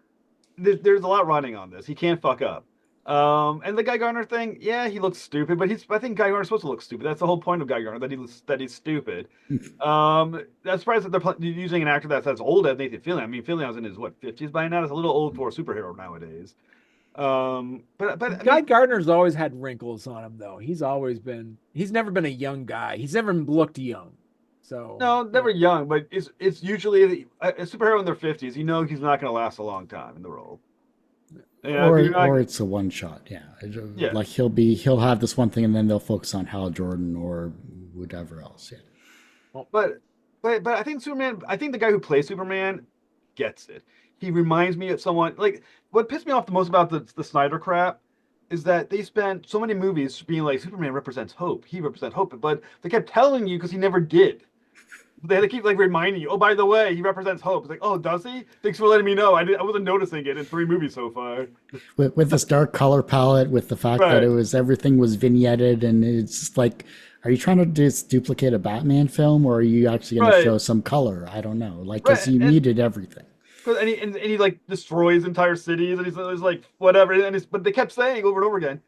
there's a lot riding on this. He can't fuck up. And the Guy Gardner thing, yeah, he looks stupid, but I think Guy Gardner's supposed to look stupid. That's the whole point of Guy Gardner, that he's stupid. I'm surprised that they're using an actor that's as old as Nathan Fillion. I mean, Fillion's in his 50s by now. It's a little old for a superhero nowadays. But Guy Gardner's always had wrinkles on him, though. He's never been a young guy. He's never looked young. So no, never young, but it's usually a superhero in their 50s. You know, he's not going to last a long time in the role. Or it's a one shot, yeah. Like he'll have this one thing, and then they'll focus on Hal Jordan or whatever else. Yeah. But I think Superman. I think the guy who plays Superman gets it. He reminds me of someone like what pissed me off the most about the Snyder crap is that they spent so many movies being like Superman represents hope. He represents hope, but they kept telling you because he never did. They had to keep like reminding you. Oh, by the way, he represents hope. It's like, oh, does he? Thanks for letting me know. I wasn't noticing it in 3 movies so far. With this dark color palette, with the fact that everything was vignetted, and it's just like, are you trying to just duplicate a Batman film, or are you actually going to show some color? I don't know. Like, because he needed everything. And he like destroys entire cities, and he's like whatever. But they kept saying over and over again,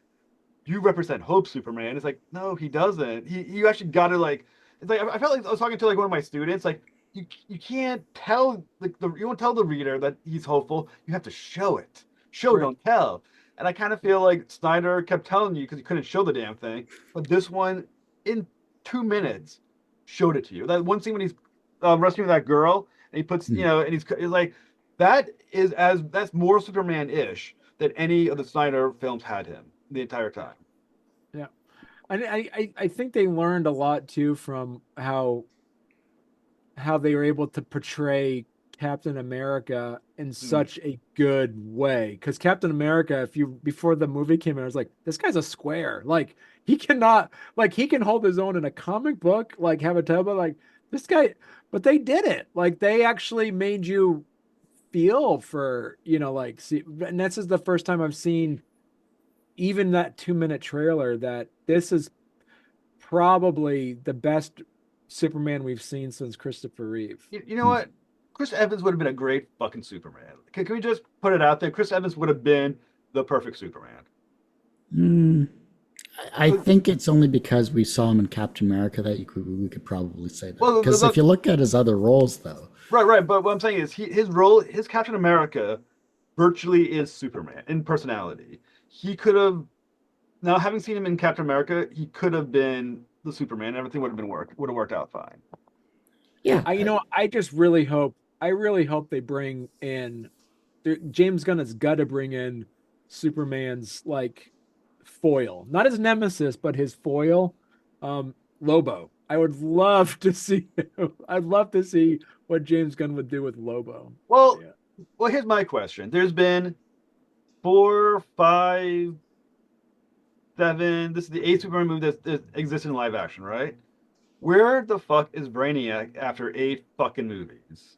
"You represent hope, Superman." It's like, no, he doesn't. You actually got to like. It's like I felt like I was talking to like one of my students. Like you can't tell you won't tell the reader that he's hopeful. You have to show it. Show, don't tell. And I kind of feel like Snyder kept telling you because he couldn't show the damn thing. But this one, in 2 minutes, showed it to you. That one scene when he's rescuing that girl, and he puts and he's like that's more Superman-ish than any of the Snyder films had him the entire time. Yeah. I think they learned a lot too from how they were able to portray Captain America in such a good way. Because Captain America, before the movie came out, I was like, this guy's a square. Like he can hold his own in a comic book, like have a title, like this guy. But they did it. Like they actually made you feel for and this is the first time I've seen even that 2-minute trailer that this is probably the best Superman we've seen since Christopher Reeve. You know what? Chris Evans would have been a great fucking Superman. Can we just put it out there? Chris Evans would have been the perfect Superman. I think it's only because we saw him in Captain America that we could probably say that. Because if you look at his other roles, though. Right. But what I'm saying is his role, his Captain America, virtually is Superman in personality. He could have, now having seen him in Captain America, he could have been the Superman. Everything would have worked out fine. Yeah. I just really hope they bring in, James Gunn has got to bring in Superman's like foil, not his nemesis, but his foil, Lobo. I would love to see. I'd love to see what James Gunn would do with Lobo. Well, here's my question. There's been 4, 5, 7. This is the 8th Superman movie that exists in live action, right? Where the fuck is Brainiac after 8 fucking movies?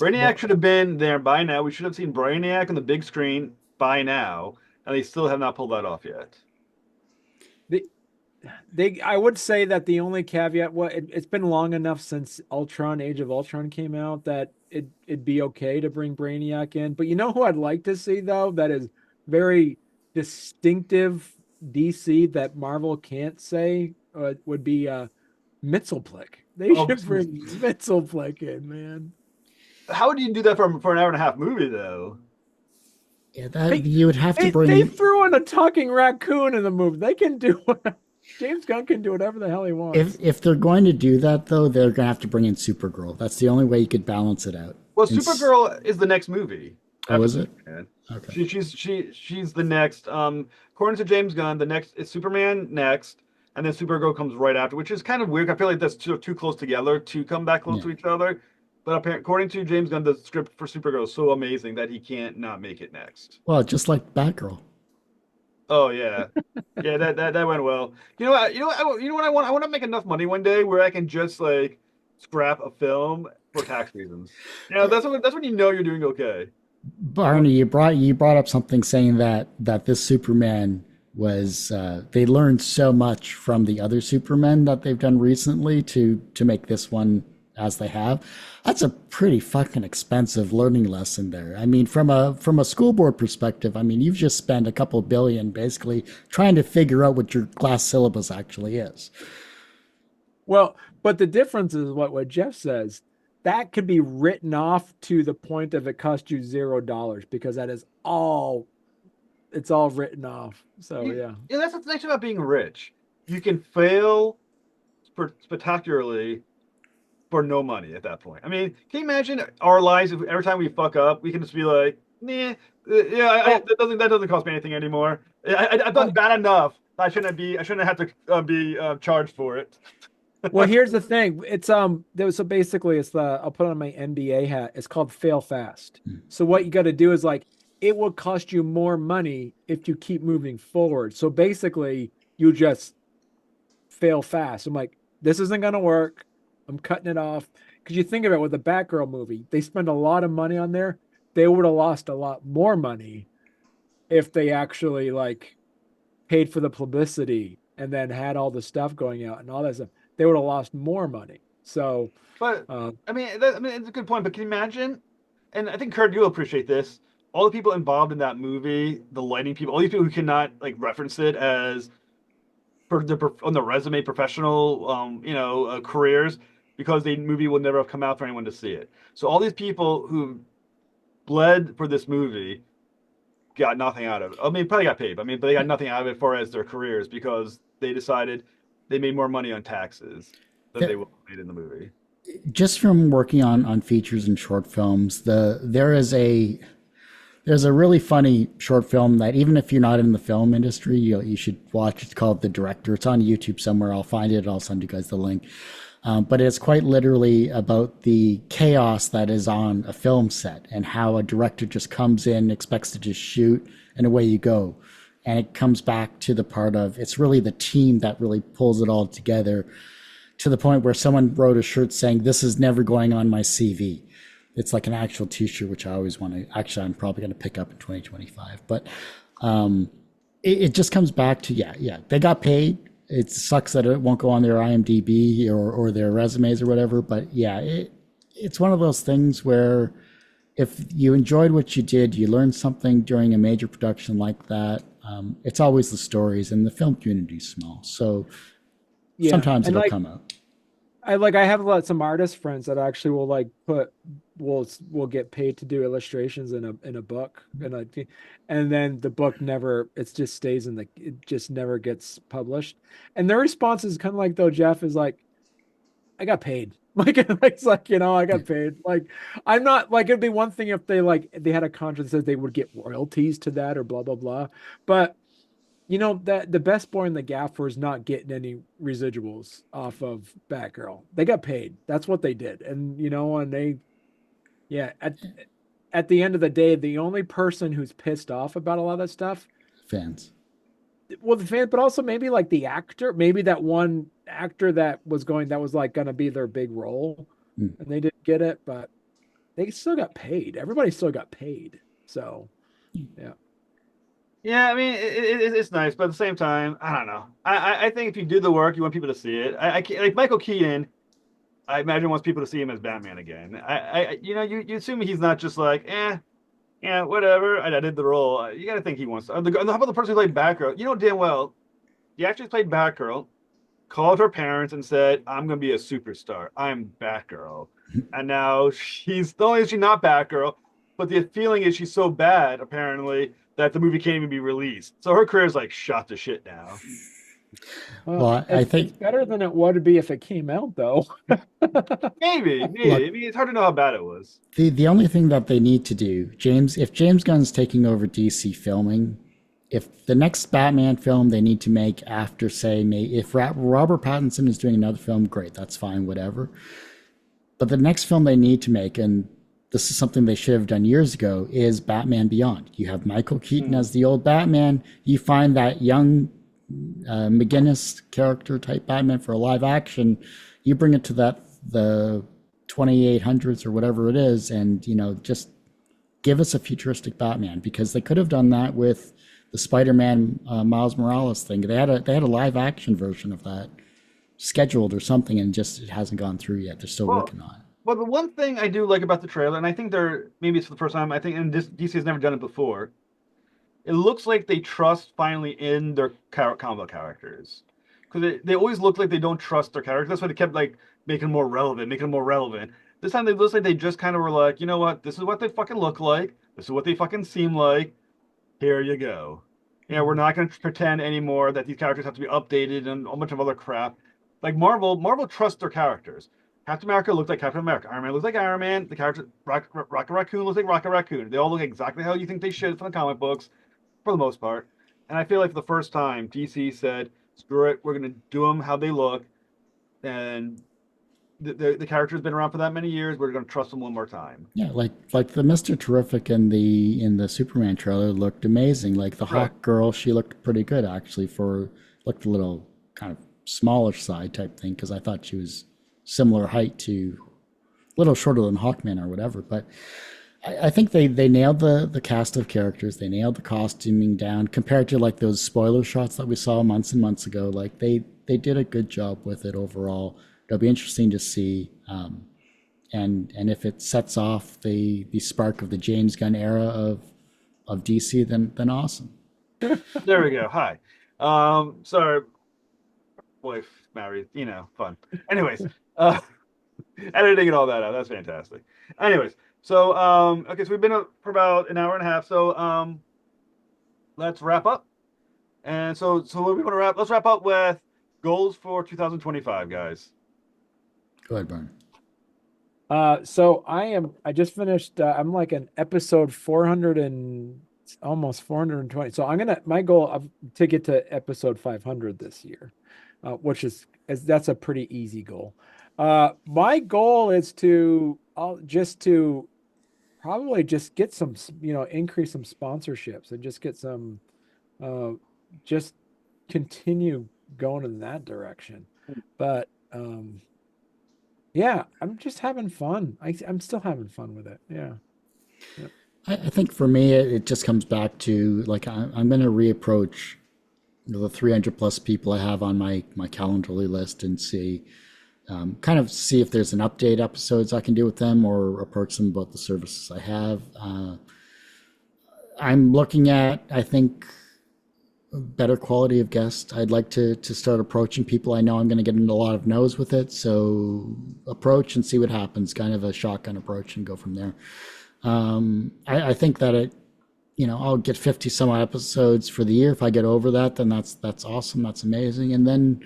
Brainiac should have been there by now. We should have seen Brainiac on the big screen by now, and they still have not pulled that off yet. I would say that the only caveat, it's been long enough since Age of Ultron came out that it'd be okay to bring Brainiac in. But you know who I'd like to see though, that is very distinctive DC that Marvel can't say, would be Mxyzptlk. They should bring Mxyzptlk in, man. How would you do that for an hour and a half movie though? Yeah, you would have to bring. They threw in a talking raccoon in the movie. They can do whatever. James Gunn can do whatever the hell he wants. If they're going to do that though, they're gonna have to bring in Supergirl. That's the only way you could balance it out. Well, Supergirl is the next movie. Oh, is it? Superman. Okay. She's the next. According to James Gunn, the next is Superman next, and then Supergirl comes right after, which is kind of weird. I feel like that's too close together to come back close to each other. But apparently, according to James Gunn, the script for Supergirl is so amazing that he can't not make it next. Well, just like Batgirl. Oh yeah, yeah. That went well. You know what? I want. I want to make enough money one day where I can just like scrap a film for tax reasons. That's when you know you're doing okay. Barney, you brought up something saying that this Superman was they learned so much from the other Supermen that they've done recently to make this one as they have. That's a pretty fucking expensive learning lesson there. I mean, from a school board perspective, I mean, you've just spent a couple billion basically trying to figure out what your class syllabus actually is. Well, but the difference is what Jeff says. That could be written off to the point of it cost you $0 because that is it's all written off. So yeah. That's what's nice about being rich. You can fail spectacularly for no money at that point. I mean, can you imagine our lives if every time we fuck up, we can just be like, that doesn't cost me anything anymore. I've done bad enough. I shouldn't have to be charged for it. Well, here's the thing. It's so basically I'll put on my MBA hat. It's called fail fast. So what you got to do is like it will cost you more money if you keep moving forward. So basically, you just fail fast. I'm like, this isn't gonna work. I'm cutting it off. Because you think of it with the Batgirl movie, they spend a lot of money on there. They would have lost a lot more money if they actually like paid for the publicity and then had all the stuff going out and all that stuff. They would have lost more money. So, but I mean, it's a good point. But can you imagine? And I think Kurt, you'll appreciate this. All the people involved in that movie, the lighting people, all these people who cannot like reference it as on the resume professional, careers because the movie will never have come out for anyone to see it. So all these people who bled for this movie got nothing out of it. I mean, probably got paid. But they got nothing out of it for as their careers because they decided they made more money on taxes than they would have made in the movie. Just from working on features and short films, there's a really funny short film that even if you're not in the film industry, you should watch. It's called The Director. It's on YouTube somewhere. I'll find it. I'll send you guys the link. But it's quite literally about the chaos that is on a film set and how a director just comes in, expects to just shoot, and away you go. And it comes back to the part of it's really the team that really pulls it all together to the point where someone wrote a shirt saying, "This is never going on my CV." It's like an actual t-shirt, which I always want to, actually, I'm probably going to pick up in 2025. But it just comes back to, they got paid. It sucks that it won't go on their IMDb or their resumes or whatever. But it's one of those things where if you enjoyed what you did, you learned something during a major production like that. It's always the stories, and the film community is small. So sometimes it'll come out. I have some artist friends that actually will get paid to do illustrations in a book, and then the book it just stays it just never gets published. And their response is kind of like, though, Jeff is like, I got paid. Like it's like, I got paid. Like I'm not like, it'd be one thing if they had a contract that says they would get royalties to that or blah blah blah, but that the best boy in the gaffer is not getting any residuals off of Batgirl. They got paid. That's what they did. And and they at the end of the day, the only person who's pissed off about a lot of that stuff, fans. Well, the fans, but also maybe like the actor, maybe that one actor that was like going to be their big role, and they didn't get it, but they still got paid. Everybody still got paid. So, yeah. Yeah, I mean, it's nice, but at the same time, I don't know. I think if you do the work, you want people to see it. I can't, like Michael Keaton. I imagine wants people to see him as Batman again. You assume he's not just like, yeah, whatever. I did the role. You got to think he wants to. How about the person who played Batgirl? You know damn well the actress played Batgirl, called her parents and said, "I'm gonna be a superstar. I'm Batgirl," and now she's not only is she not Batgirl, but the feeling is she's so bad apparently that the movie can't even be released. So her career is like shot to shit now. Well, I it's think better than it would be if it came out, though. Maybe. look, I mean, it's hard to know how bad it was. the only thing that they need to do, if James Gunn's taking over DC filming, if the next Batman film they need to make after, say, if Robert Pattinson is doing another film, great, that's fine, whatever. But the next film they need to make, and this is something they should have done years ago, is Batman Beyond. You have Michael Keaton as the old Batman. You find that young McGinnis character type Batman for a live action. You bring it to the 2800s or whatever it is, and just give us a futuristic Batman, because they could have done that with the Spider-Man Miles Morales thing. They had a live action version of that scheduled or something, and it hasn't gone through yet. They're still working on it. Well, the one thing I do like about the trailer, and I think maybe it's for the first time, I think, and DC has never done it before. It looks like they trust finally in their combo characters, because they always look like they don't trust their characters. That's why they kept like making them more relevant. This time they look like they just kind of were like, you know what, this is what they fucking look like. This is what they fucking seem like. Here you go. Yeah, we're not going to pretend anymore that these characters have to be updated and a bunch of other crap. Like Marvel trusts their characters. Captain America looks like Captain America. Iron Man looks like Iron Man. The character Rocket Raccoon looks like Rocket Raccoon. They all look exactly how you think they should from the comic books, for the most part. And I feel like for the first time, DC said, "Screw it, we're going to do them how they look." And the character's been around for that many years. We're going to trust them one more time. Yeah, like the Mr. Terrific in the Superman trailer looked amazing. Like the Hawk Girl, she looked pretty good actually. Looked a little kind of smaller side type thing, because I thought she was similar height to, a little shorter than Hawkman or whatever. But I think they nailed the cast of characters. They nailed the costuming down compared to like those spoiler shots that we saw months and months ago. Like they did a good job with it overall. It'll be interesting to see, and if it sets off the spark of the James Gunn era of DC, then awesome. There we go. Hi. Sorry, wife married. Fun. Anyways, editing and all that out. That's fantastic. Anyways, so okay, so we've been up for about an hour and a half. So let's wrap up. And so what we want to wrap? Let's wrap up with goals for 2025, guys. Go ahead, Barney. So I just finished, I'm like an episode 400 and almost 420. So my goal to get to episode 500 this year, which that's a pretty easy goal. My goal is to probably just get some, increase some sponsorships and just get some, just continue going in that direction. But, yeah, I'm just having fun. I'm still having fun with it. Yeah. I think for me, it just comes back to like I'm going to reapproach the 300 plus people I have on my Calendly list and see if there's an update episodes I can do with them, or approach them about the services I have. I'm looking at, I think, better quality of guest. I'd like to start approaching people. I know I'm going to get into a lot of no's with it, so approach and see what happens. Kind of a shotgun approach and go from there. I think that I'll get 50 some odd episodes for the year. If I get over that, then that's awesome. That's amazing. And then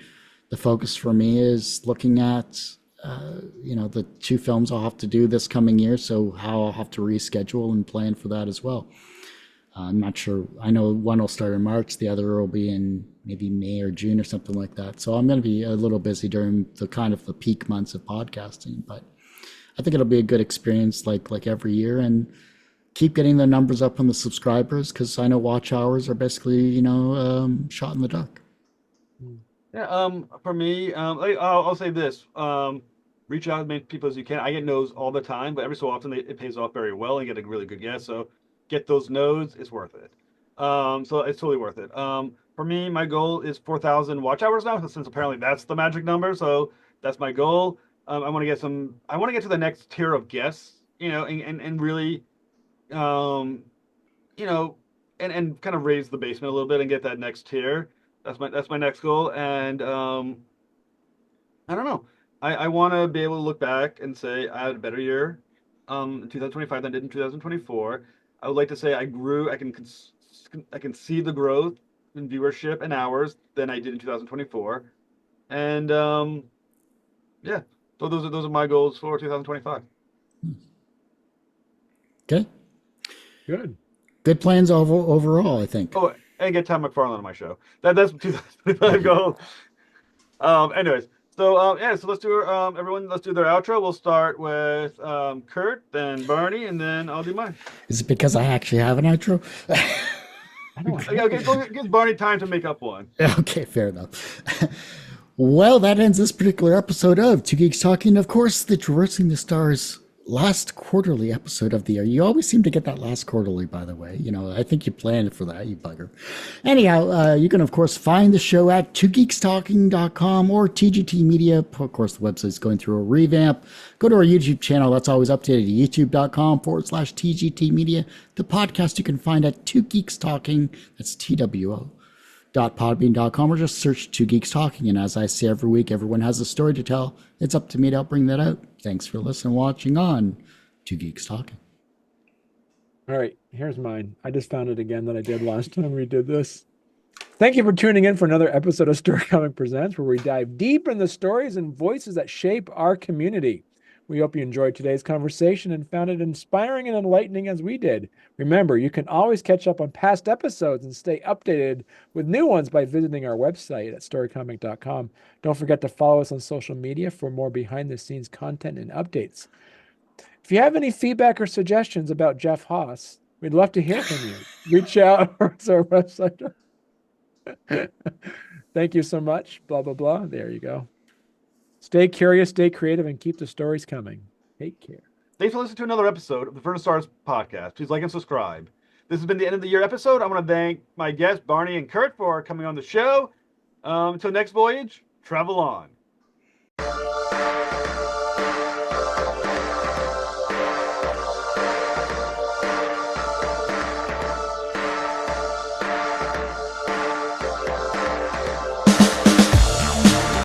the focus for me is looking at the 2 films I'll have to do this coming year. So how I'll have to reschedule and plan for that as well. I'm not sure. I know one will start in March, the other will be in maybe May or June or something like that. So I'm going to be a little busy during the peak months of podcasting, but I think it'll be a good experience like every year, and keep getting the numbers up on the subscribers, because I know watch hours are basically, shot in the dark. Yeah. For me, I'll say this. Reach out as many people as you can. I get no's all the time, but every so often it pays off very well and get a really good guest. So get those no's. It's worth it. So it's totally worth it. For me, my goal is 4,000 watch hours now, since apparently that's the magic number. So that's my goal. I want to get to the next tier of guests, and really, you know, and kind of raise the basement a little bit and get that next tier. That's my next goal. And I don't know. I want to be able to look back and say I had a better year in 2025 than I did in 2024. I would like to say I grew. I can see the growth in viewership and hours than I did in 2024. And yeah. So those are my goals for 2025. Okay. Good. Plans overall, I think. Oh, and get Tom McFarlane on my show. That's 2025 goal. Anyways, so so let's do everyone. Let's do their outro. We'll start with Kurt, then Barney, and then I'll do mine. Is it because I actually have an outro? Okay, gives Barney time to make up one. Okay, fair enough. Well, that ends this particular episode of Two Geeks Talking. Of course, the Traversing the Stars last quarterly episode of the year. You always seem to get that last quarterly, by the way. I think you planned for that, you bugger. Anyhow, you can, of course, find the show at twogeekstalking.com or TGT Media. Of course, the website's going through a revamp. Go to our YouTube channel. That's always updated at youtube.com/TGT Media. The podcast you can find at Two Geeks Talking. That's TWO.podbean.com, or just search Two Geeks Talking. And as I say every week, everyone has a story to tell. It's up to me to help bring that out. Thanks for listening and watching on Two Geeks Talking. All right, here's mine. I just found it again that I did last time we did this. Thank you for tuning in for another episode of StoryComic Presents, where we dive deep in the stories and voices that shape our community. We hope you enjoyed today's conversation and found it inspiring and enlightening as we did. Remember, you can always catch up on past episodes and stay updated with new ones by visiting our website at storycomic.com. Don't forget to follow us on social media for more behind-the-scenes content and updates. If you have any feedback or suggestions about Jeff Haas, we'd love to hear from you. Reach out or to our website. Thank you so much. Blah, blah, blah. There you go. Stay curious, stay creative, and keep the stories coming. Take care. Thanks for listening to another episode of the Furnace Stars podcast. Please like and subscribe. This has been the end of the year episode. I want to thank my guests, Barney and Kurt, for coming on the show. Until next voyage, travel on.